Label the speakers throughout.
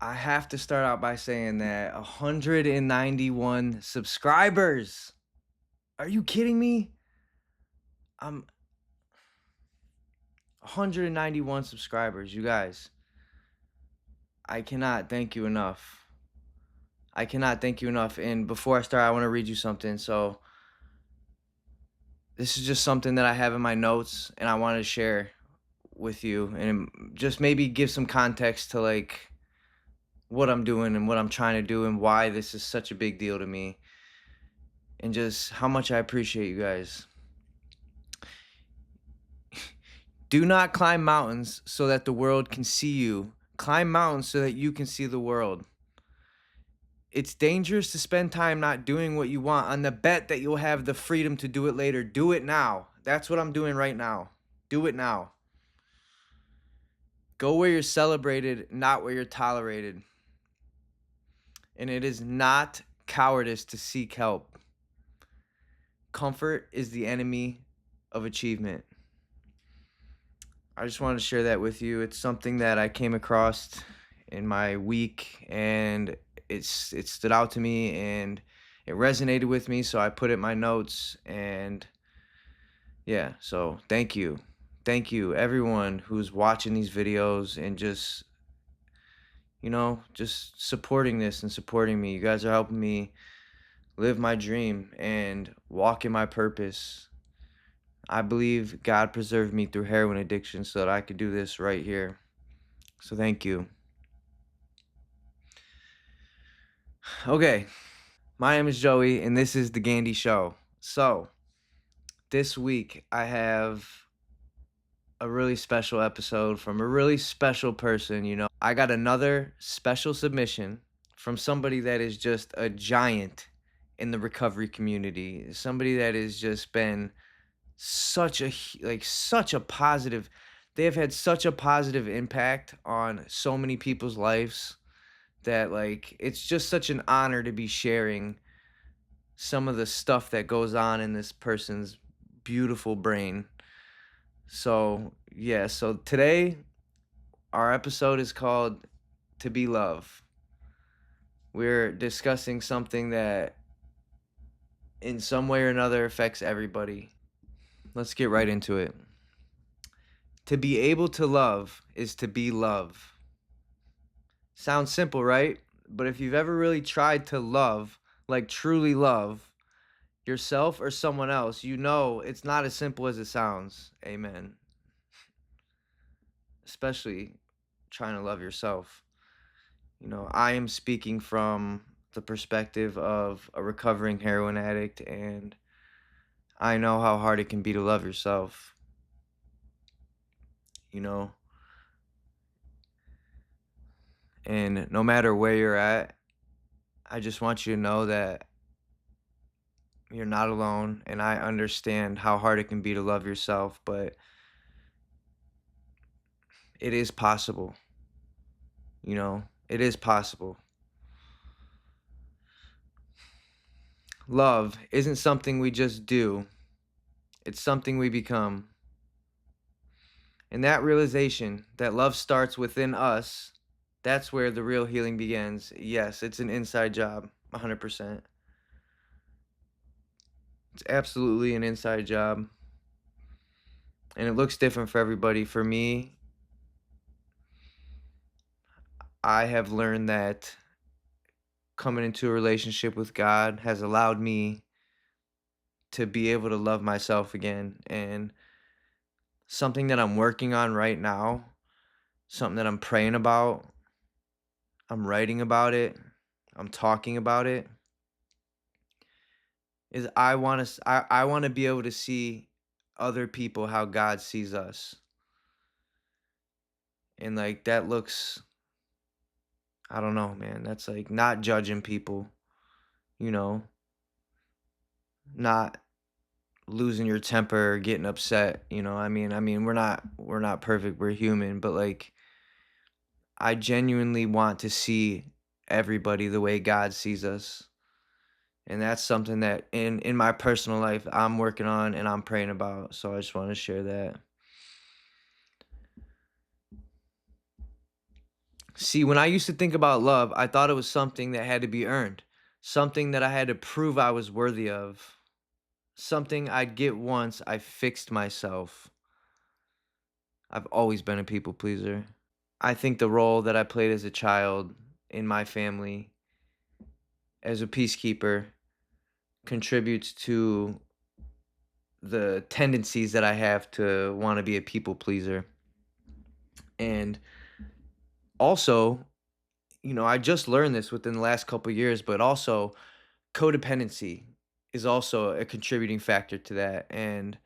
Speaker 1: I have to start out by saying that 191 subscribers. Are you kidding me? I'm 191 subscribers, you guys. I cannot thank you enough. I cannot thank you enough. And before I start, I want to read you something. So, this is just something that I have in my notes and I wanted to share with you and just maybe give some context to like what I'm doing and what I'm trying to do and why this is such a big deal to me and just how much I appreciate you guys. Do not climb mountains so that the world can see you. Climb mountains so that you can see the world. It's dangerous to spend time not doing what you want on the bet that you'll have the freedom to do it later. Do it now. That's what I'm doing right now. Do it now. Go where you're celebrated, not where you're tolerated. And it is not cowardice to seek help. Comfort is the enemy of achievement. I just wanted to share that with you. It's something that I came across in my week and it stood out to me and it resonated with me, so I put it in my notes. And yeah, so thank you. Thank you everyone who's watching these videos and just just supporting this and supporting me. You guys are helping me live my dream and walk in my purpose. I believe God preserved me through heroin addiction so that I could do this right here. So thank you. Okay, my name is Joey, and this is the Gandee Show. So, this week I have a really special episode from a really special person. I got another special submission from somebody that is just a giant in the recovery community. Somebody that has just been such a positive, they have had such a positive impact on so many people's lives that it's just such an honor to be sharing some of the stuff that goes on in this person's beautiful brain. So, yeah, so today our episode is called To Be Love. We're discussing something that in some way or another affects everybody. Let's get right into it. To be able to love is to be love. Sounds simple, right? But if you've ever really tried to love, like truly love, yourself or someone else, you know it's not as simple as it sounds. Amen. Especially trying to love yourself. I am speaking from the perspective of a recovering heroin addict, and I know how hard it can be to love yourself. You know, and no matter where you're at, I just want you to know that you're not alone, and I understand how hard it can be to love yourself, but it is possible. It is possible. Love isn't something we just do, it's something we become. And that realization that love starts within us, that's where the real healing begins. Yes, it's an inside job, 100%. It's absolutely an inside job. And it looks different for everybody. For me, I have learned that coming into a relationship with God has allowed me to be able to love myself again. And something that I'm working on right now, something that I'm praying about, I'm writing about it, I'm talking about it, is I want to be able to see other people how God sees us. And that looks, I don't know, man. That's not judging people, you know, not losing your temper or getting upset, I mean we're not perfect, we're human, but I genuinely want to see everybody the way God sees us. And that's something that in my personal life I'm working on and I'm praying about. So I just want to share that. See, when I used to think about love, I thought it was something that had to be earned, something that I had to prove I was worthy of, something I'd get once I fixed myself. I've always been a people pleaser. I think the role that I played as a child in my family as a peacekeeper contributes to the tendencies that I have to want to be a people pleaser. And also, I just learned this within the last couple years, but also codependency is also a contributing factor to that. And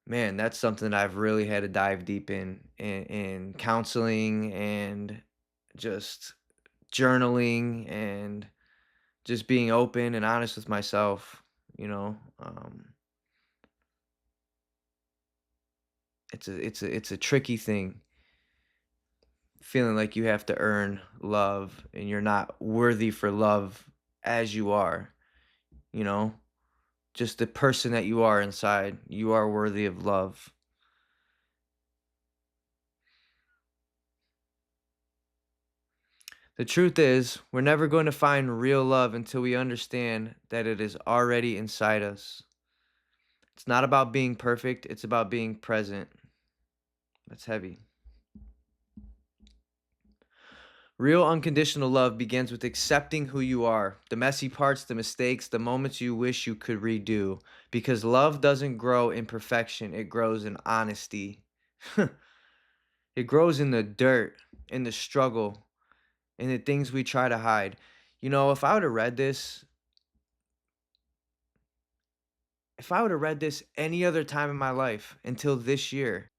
Speaker 1: man, that's something that I've really had to dive deep in counseling and just journaling and just being open and honest with myself. You know, it's a tricky thing, feeling like you have to earn love and you're not worthy for love as you are. You know, just the person that you are inside, you are worthy of love. The truth is, we're never going to find real love until we understand that it is already inside us. It's not about being perfect, it's about being present. That's heavy. Real unconditional love begins with accepting who you are, the messy parts, the mistakes, the moments you wish you could redo. Because love doesn't grow in perfection, it grows in honesty. It grows in the dirt, in the struggle, in the things we try to hide. If I would have read this, if I would have read this any other time in my life until this year,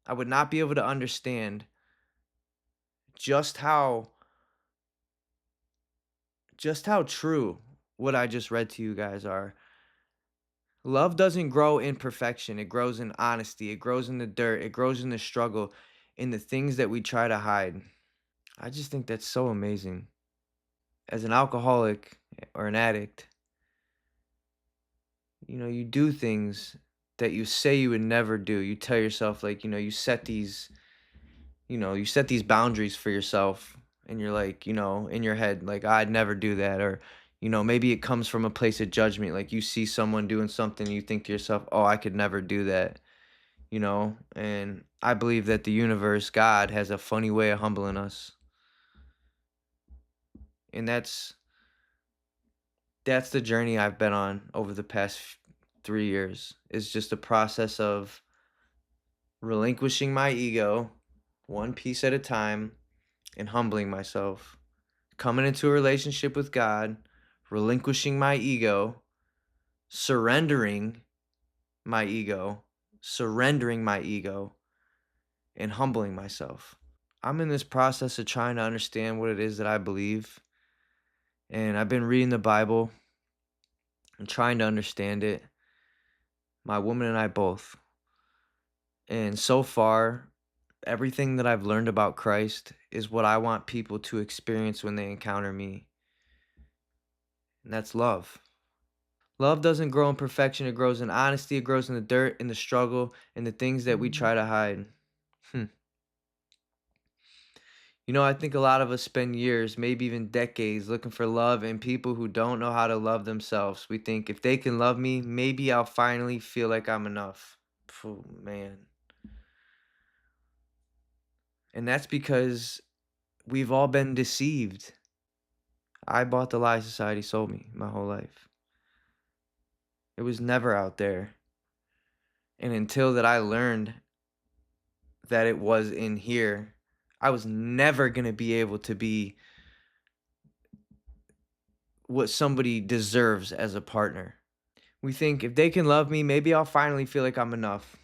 Speaker 1: I would not be able to understand just how true what I just read to you guys are. Love doesn't grow in perfection. It grows in honesty. It grows in the dirt. It grows in the struggle, in the things that we try to hide. I just think that's so amazing. As an alcoholic or an addict, you do things that you say you would never do. You tell yourself, like, you set these boundaries for yourself, and you're like, in your head, like, I'd never do that. Or, maybe it comes from a place of judgment. Like, you see someone doing something, and you think to yourself, oh, I could never do that. And I believe that the universe, God, has a funny way of humbling us. And that's the journey I've been on over the past 3 years. Is just a process of relinquishing my ego one piece at a time and humbling myself, coming into a relationship with God, relinquishing my ego, surrendering my ego, surrendering my ego, and humbling myself. I'm in this process of trying to understand what it is that I believe. And I've been reading the Bible and trying to understand it. My woman and I both. And so far, everything that I've learned about Christ is what I want people to experience when they encounter me. And that's love. Love doesn't grow in perfection, it grows in honesty, it grows in the dirt, in the struggle, in the things that we try to hide. Hmm. I think a lot of us spend years, maybe even decades, looking for love in people who don't know how to love themselves. We think if they can love me, maybe I'll finally feel like I'm enough. Phew, man. And that's because we've all been deceived. I bought the lie society sold me my whole life. It was never out there. And until that I learned that it was in here, I was never going to be able to be what somebody deserves as a partner. We think if they can love me, maybe I'll finally feel like I'm enough.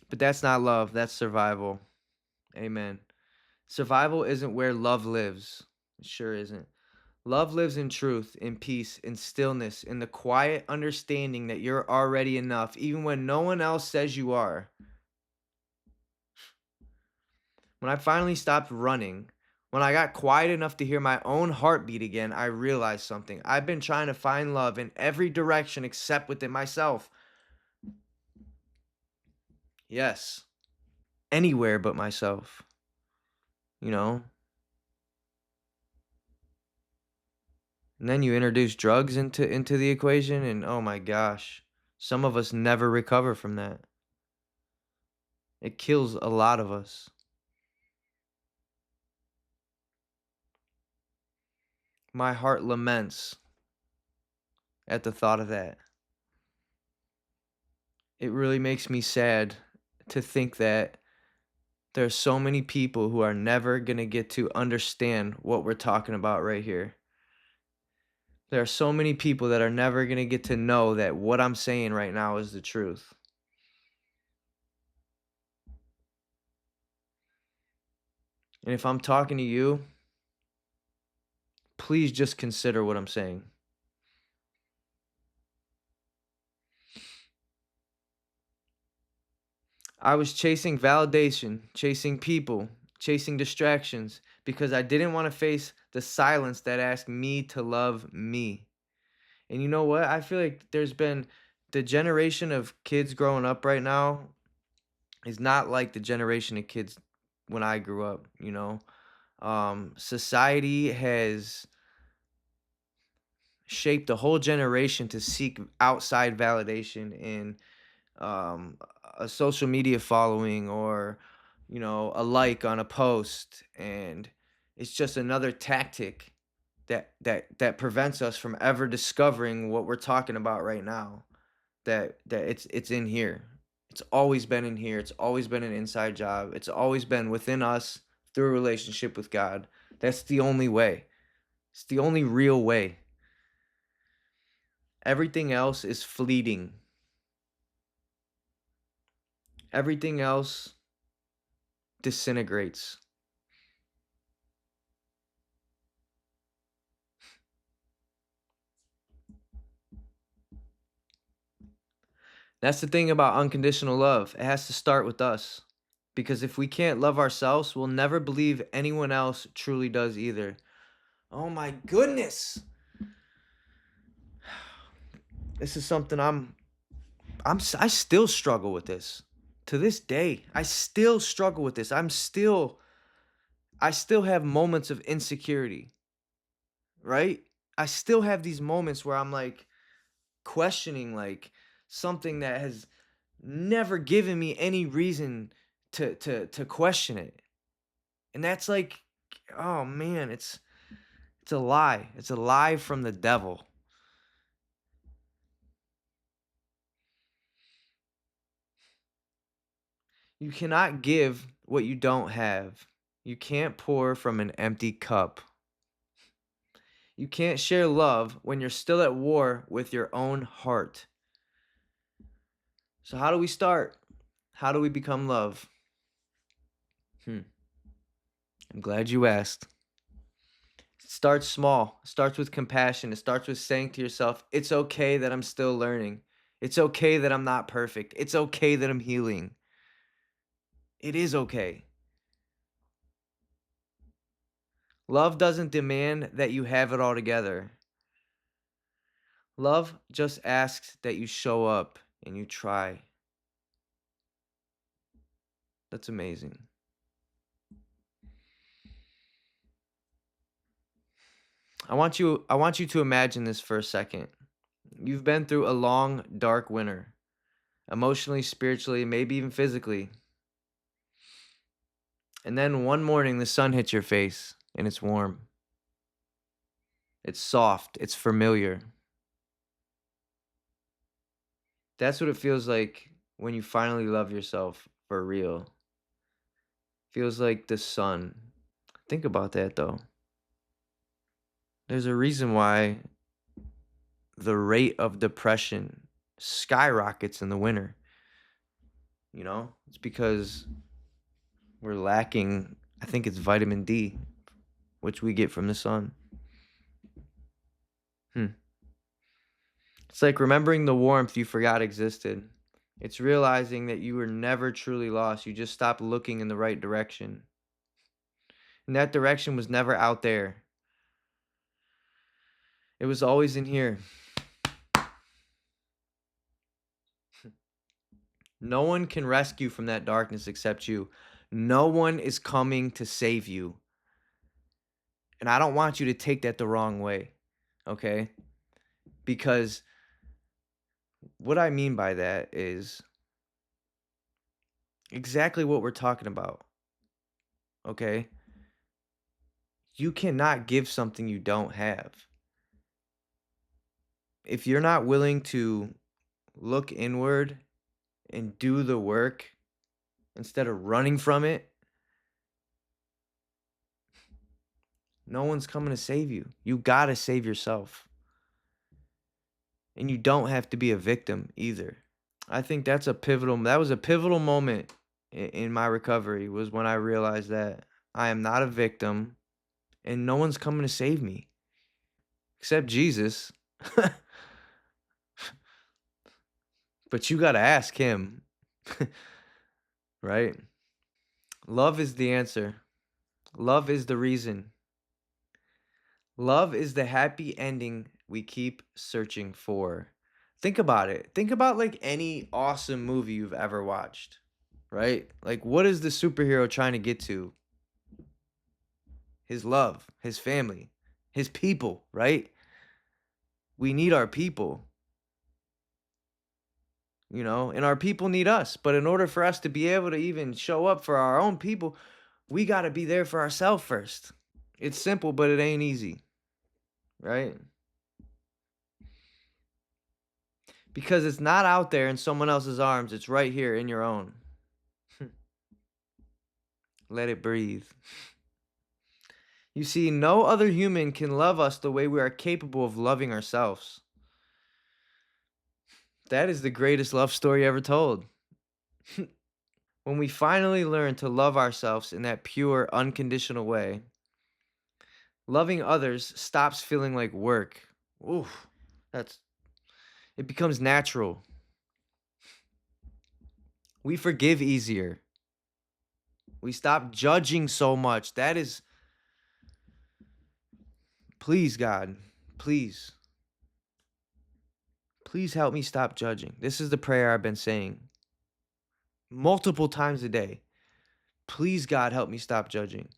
Speaker 1: But that's not love, that's survival. Amen. Survival isn't where love lives. It sure isn't. Love lives in truth, in peace, in stillness, in the quiet understanding that you're already enough, even when no one else says you are. When I finally stopped running, when I got quiet enough to hear my own heartbeat again, I realized something. I've been trying to find love in every direction except within myself. Yes, anywhere but myself. You know? And then you introduce drugs into the equation, and oh my gosh, some of us never recover from that. It kills a lot of us. My heart laments at the thought of that. It really makes me sad to think that there are so many people who are never going to get to understand what we're talking about right here. There are so many people that are never going to get to know that what I'm saying right now is the truth. And if I'm talking to you, please just consider what I'm saying. I was chasing validation, chasing people, chasing distractions because I didn't want to face the silence that asked me to love me. And you know what? I feel like there's been the generation of kids growing up right now is not like the generation of kids when I grew up, you know? Society has shaped a whole generation to seek outside validation in um, a social media following or a like on a post, and it's just another tactic that prevents us from ever discovering what we're talking about right now. That it's in here. It's always been in here. It's always been an inside job. It's always been within us through a relationship with God. That's the only way. It's the only real way. Everything else is fleeting. Everything else disintegrates. That's the thing about unconditional love. It has to start with us. Because if we can't love ourselves, we'll never believe anyone else truly does either. Oh my goodness. This is something I still struggle with this. To this day, I still struggle with this. I still have moments of insecurity, right? I still have these moments where I'm like questioning like something that has never given me any reason to question it. And that's like, oh man, it's a lie. It's a lie from the devil. You cannot give what you don't have. You can't pour from an empty cup. You can't share love when you're still at war with your own heart. So how do we start? How do we become love? I'm glad you asked. It starts small. It starts with compassion. It starts with saying to yourself, it's okay that I'm still learning. It's okay that I'm not perfect. It's okay that I'm healing. It is okay. Love doesn't demand that you have it all together. Love just asks that you show up and you try. That's amazing. I want you to imagine this for a second. You've been through a long, dark winter, emotionally, spiritually, maybe even physically. And then one morning the sun hits your face and it's warm. It's soft, it's familiar. That's what it feels like when you finally love yourself for real. Feels like the sun. Think about that though. There's a reason why the rate of depression skyrockets in the winter. It's because we're lacking, I think it's vitamin D, which we get from the sun. Hmm. It's like remembering the warmth you forgot existed. It's realizing that you were never truly lost. You just stopped looking in the right direction. And that direction was never out there. It was always in here. No one can rescue from that darkness except you. No one is coming to save you. And I don't want you to take that the wrong way. okay? Because what I mean by that is exactly what we're talking about, okay? You cannot give something you don't have. If you're not willing to look inward and do the work instead of running from it, no one's coming to save you. You gotta save yourself. And you don't have to be a victim either. I think that was a pivotal moment in my recovery, was when I realized that I am not a victim and no one's coming to save me except Jesus. But you got to ask him, right? Love is the answer. Love is the reason. Love is the happy ending we keep searching for. Think about it. Think about like any awesome movie you've ever watched, right? Like, what is the superhero trying to get to? His love, his family, his people, right? We need our people, and our people need us. But in order for us to be able to even show up for our own people, we got to be there for ourselves first. It's simple, but it ain't easy, right? Because it's not out there in someone else's arms, it's right here in your own. Let it breathe. You see, no other human can love us the way we are capable of loving ourselves. That is the greatest love story ever told. When we finally learn to love ourselves in that pure, unconditional way, loving others stops feeling like work. Oof, that's it becomes natural. We forgive easier. We stop judging so much. That is, please, God, please, please help me stop judging. This is the prayer I've been saying multiple times a day. Please, God, help me stop judging.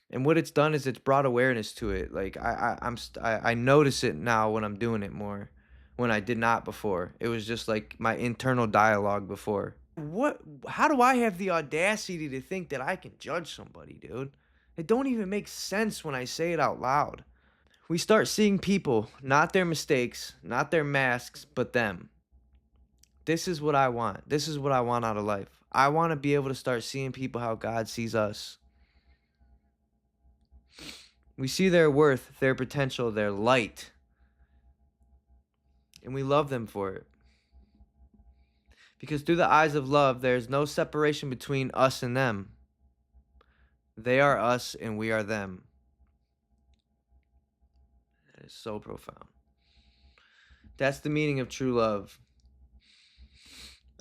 Speaker 1: And what it's done is it's brought awareness to it. Like I notice it now when I'm doing it more, when I did not before. It was just like my internal dialogue before. What? How do I have the audacity to think that I can judge somebody, dude? It don't even make sense when I say it out loud. We start seeing people, not their mistakes, not their masks, but them. This is what I want. This is what I want out of life. I want to be able to start seeing people how God sees us. We see their worth, their potential, their light, and we love them for it. Because through the eyes of love, there is no separation between us and them. They are us and we are them. That is so profound. That's the meaning of true love.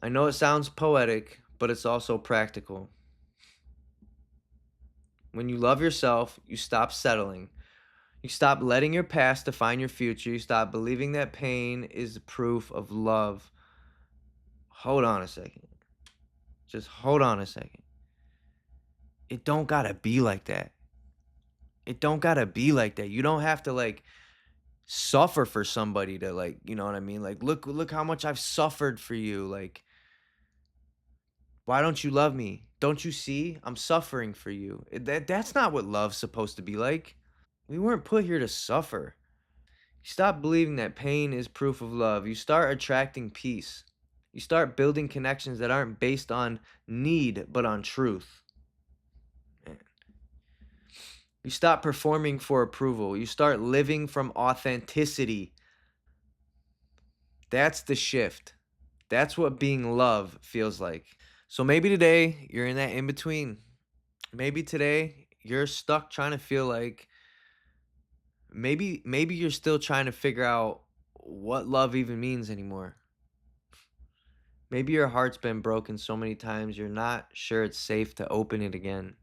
Speaker 1: I know it sounds poetic, but it's also practical. When you love yourself, you stop settling. You stop letting your past define your future. You stop believing that pain is proof of love. Hold on a second. Just hold on a second. It don't gotta be like that. It don't gotta be like that. You don't have to like suffer for somebody to like, you know what I mean? Like look how much I've suffered for you. Like, why don't you love me? Don't you see? I'm suffering for you. That's not what love's supposed to be like. We weren't put here to suffer. You stop believing that pain is proof of love. You start attracting peace. You start building connections that aren't based on need, but on truth. You stop performing for approval. You start living from authenticity. That's the shift. That's what being love feels like. So maybe today you're in that in between. Maybe today you're stuck trying to feel like maybe you're still trying to figure out what love even means anymore. Maybe your heart's been broken so many times you're not sure it's safe to open it again.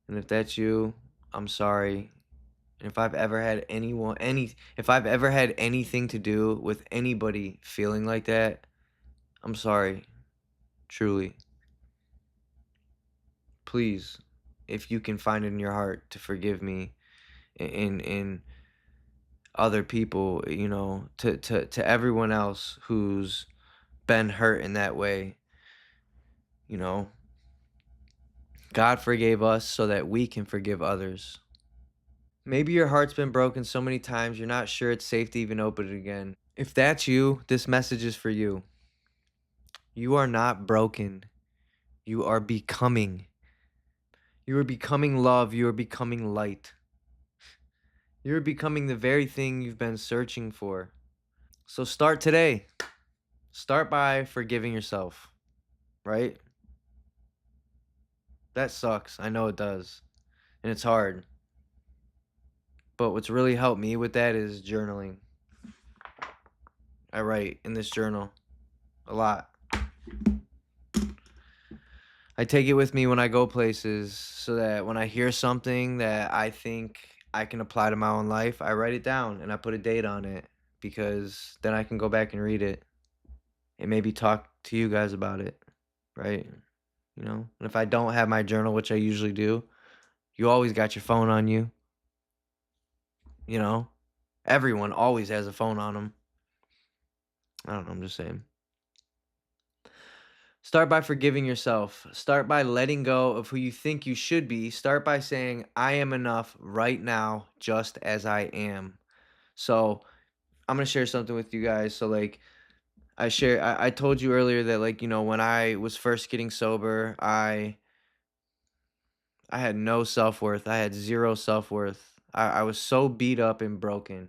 Speaker 1: And if that's you, I'm sorry. And if I've ever had anything to do with anybody feeling like that, I'm sorry. Truly. Please, if you can find it in your heart to forgive me in other people, to everyone else who's been hurt in that way. You know, God forgave us so that we can forgive others. Maybe your heart's been broken so many times you're not sure it's safe to even open it again. If that's you, this message is for you. You are not broken. You are becoming. You are becoming love. You are becoming light. You are becoming the very thing you've been searching for. So start today. Start by forgiving yourself, right? That sucks. I know it does. And it's hard. But what's really helped me with that is journaling. I write in this journal a lot. I take it with me when I go places so that when I hear something that I think I can apply to my own life, I write it down and I put a date on it because then I can go back and read it and maybe talk to you guys about it, right? And if I don't have my journal, which I usually do, you always got your phone on you, you know? Everyone always has a phone on them. I don't know, I'm just saying. Start by forgiving yourself. Start by letting go of who you think you should be. Start by saying, I am enough right now, just as I am. So I'm going to share something with you guys. So like I told you earlier that like, when I was first getting sober, I had no self-worth. I had zero self-worth. I was so beat up and broken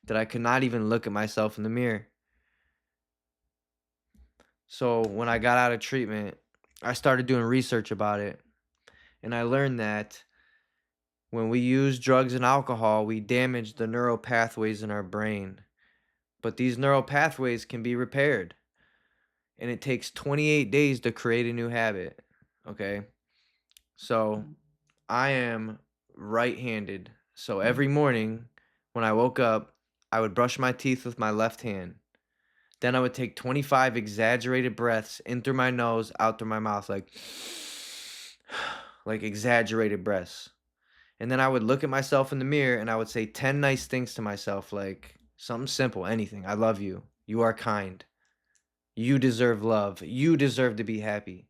Speaker 1: that I could not even look at myself in the mirror. So when I got out of treatment, I started doing research about it. And I learned that when we use drugs and alcohol, we damage the neural pathways in our brain. But these neural pathways can be repaired. And it takes 28 days to create a new habit. Okay. So I am right handed. So every morning when I woke up, I would brush my teeth with my left hand. Then I would take 25 exaggerated breaths in through my nose, out through my mouth, like exaggerated breaths. And then I would look at myself in the mirror and I would say 10 nice things to myself, like something simple, anything. I love you. You are kind. You deserve love. You deserve to be happy.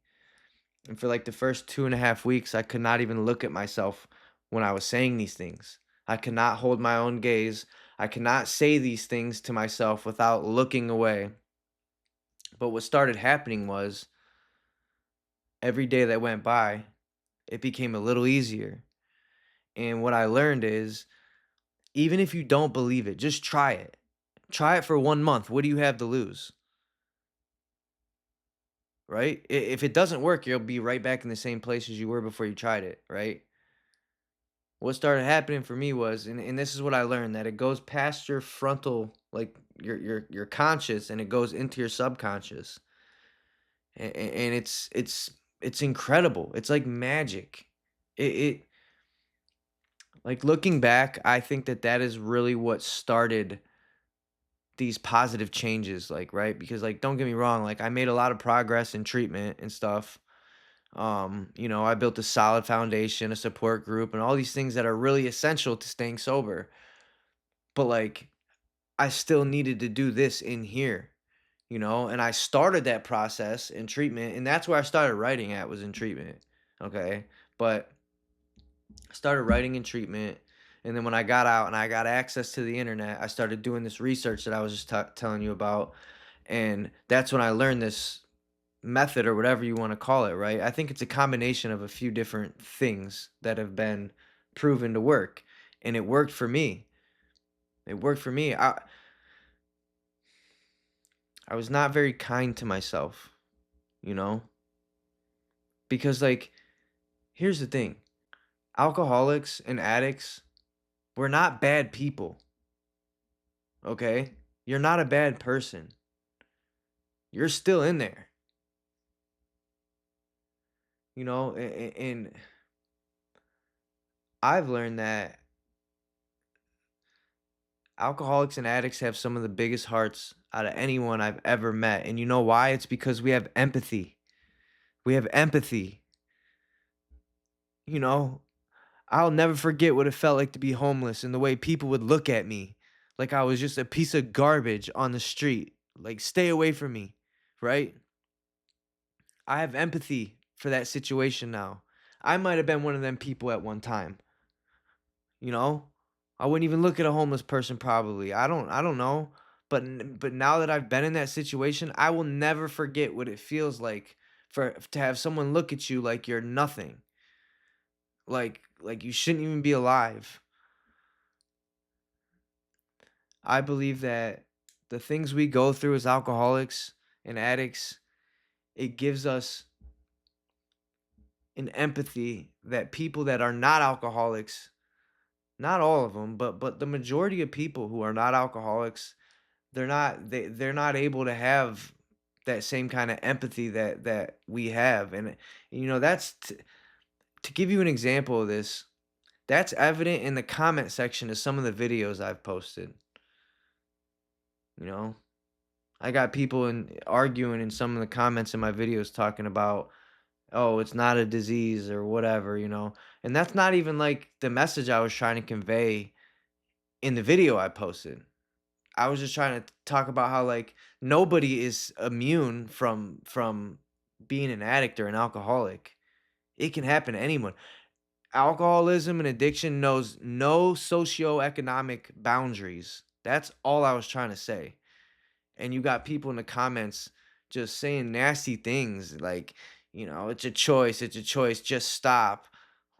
Speaker 1: And for like the first 2.5 weeks, I could not even look at myself when I was saying these things. I could not hold my own gaze. I could not say these things to myself without looking away. But what started happening was every day that went by, it became a little easier. And what I learned is even if you don't believe it, just try it. Try it for 1 month. What do you have to lose? Right? If it doesn't work, you'll be right back in the same place as you were before you tried it, right? What started happening for me was, and this is what I learned, that it goes past your frontal, like your conscious, and it goes into your subconscious. And it's incredible. It's like magic. It like looking back, I think that is really what started these positive changes, like, right? Because like don't get me wrong, like I made a lot of progress in treatment and stuff. I built a solid foundation, a support group, and all these things that are really essential to staying sober. But like I still needed to do this in here, and I started that process in treatment, and that's where I started writing at, was in treatment. Okay. But I started writing in treatment, and then when I got out and I got access to the internet, I started doing this research that I was just telling you about, and that's when I learned this method, or whatever you want to call it, right? I think it's a combination of a few different things that have been proven to work, and it worked for me. It worked for me. I was not very kind to myself, you know? Because like here's the thing. Alcoholics and addicts, we're not bad people, okay? You're not a bad person. You're still in there, and I've learned that alcoholics and addicts have some of the biggest hearts out of anyone I've ever met. And you know why? It's because we have empathy. We have empathy. You know, I'll never forget what it felt like to be homeless and the way people would look at me like I was just a piece of garbage on the street. Like, stay away from me, right? I have empathy for that situation now. I might have been one of them people at one time, you know? I wouldn't even look at a homeless person probably. I don't know. But now that I've been in that situation, I will never forget what it feels like for to have someone look at you like you're nothing. Like you shouldn't even be alive. I believe that the things we go through as alcoholics and addicts, it gives us an empathy that people that are not alcoholics, not all of them, but the majority of people who are not alcoholics, they're not able to have that same kind of empathy that we have. And that's to give you an example of this, that's evident in the comment section of some of the videos I've posted, you know? I got people arguing in some of the comments in my videos talking about, oh, it's not a disease or whatever, and that's not even like the message I was trying to convey in the video I posted. I was just trying to talk about how, like, nobody is immune from being an addict or an alcoholic. It can happen to anyone. Alcoholism and addiction knows no socioeconomic boundaries. That's all I was trying to say. And you got people in the comments just saying nasty things like, it's a choice, just stop.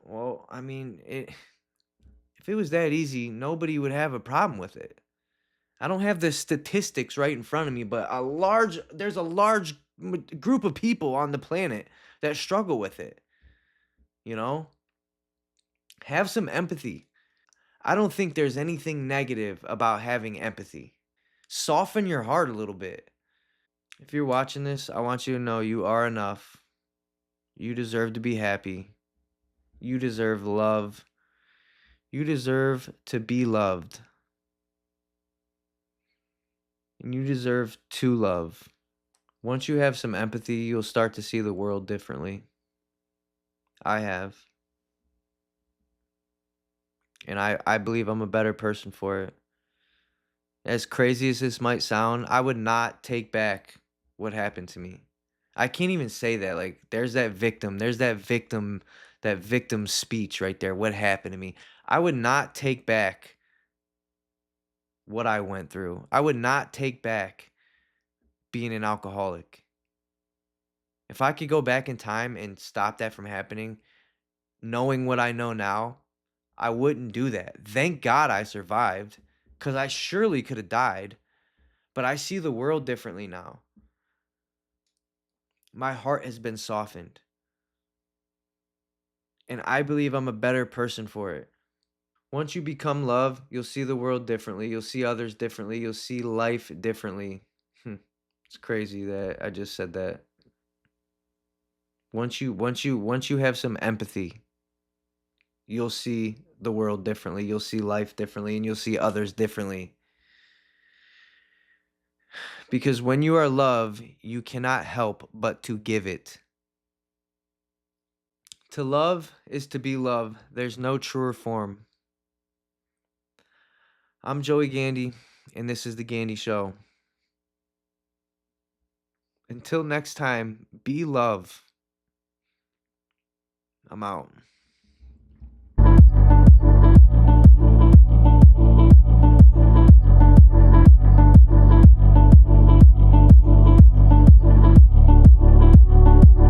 Speaker 1: Well, I mean, if it was that easy, nobody would have a problem with it. I don't have the statistics right in front of me, but there's a large group of people on the planet that struggle with it, you know? Have some empathy. I don't think there's anything negative about having empathy. Soften your heart a little bit. If you're watching this, I want you to know you are enough. You deserve to be happy. You deserve love. You deserve to be loved. And you deserve to love. Once you have some empathy, you'll start to see the world differently. I have. And I believe I'm a better person for it. As crazy as this might sound, I would not take back what happened to me. I can't even say that. Like, there's that victim speech right there. What happened to me? I would not take back what I went through. I would not take back being an alcoholic. If I could go back in time and stop that from happening, knowing what I know now, I wouldn't do that. Thank God I survived, because I surely could have died, but I see the world differently now. My heart has been softened, and I believe I'm a better person for it. Once you become love, you'll see the world differently. You'll see others differently. You'll see life differently. It's crazy that I just said that. Once you have some empathy, you'll see the world differently. You'll see life differently, and you'll see others differently. Because when you are love, you cannot help but to give it. To love is to be loved. There's no truer form. I'm Joey Gandee, and this is the Gandee Show. Until next time, be love. I'm out.